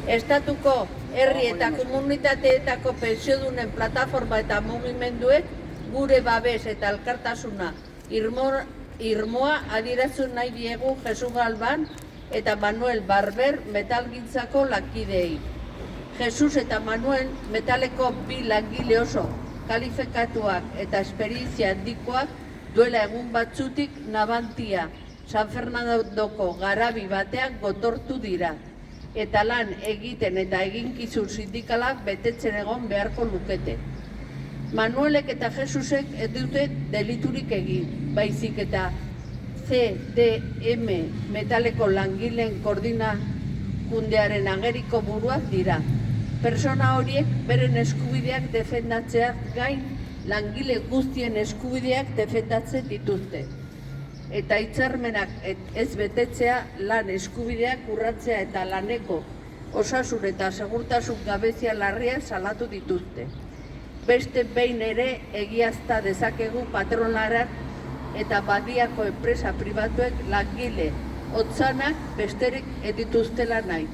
Estatuko herri eta komunitateetako pensiodunen plataforma eta mugimenduek gure babes eta elkartasuna irmoa adierazu nahi diegu Jesus Galban eta Manuel Barber metalgintzako lankideei. Jesus eta Manuel metaleko bi langile oso kalifikatuak eta esperientzia handikoak duela egun batzutik Navantia, San Fernandoko garabi batean gotortu dira. Eta lan egiten eta eginkizun sindikalak betetzen egon beharko lukete. Manuelek eta Jesusek ez dute deliturik egin, baizik eta CDM metaleko langileen koordinakundearen ageriko buruak dira. Persona horiek beren eskubideak defendatzeak gain langile guztien eskubideak defendatzen dituzte. Eta hitzarmenak ez betetzea, lan eskubideak urratzea eta laneko osasun eta segurtasun gabezia larria salatu dituzte. Beste behin ere egiazta dezakegu patronalak eta badiako enpresa pribatuek langile hotzanak besterik ez dituztela nahi.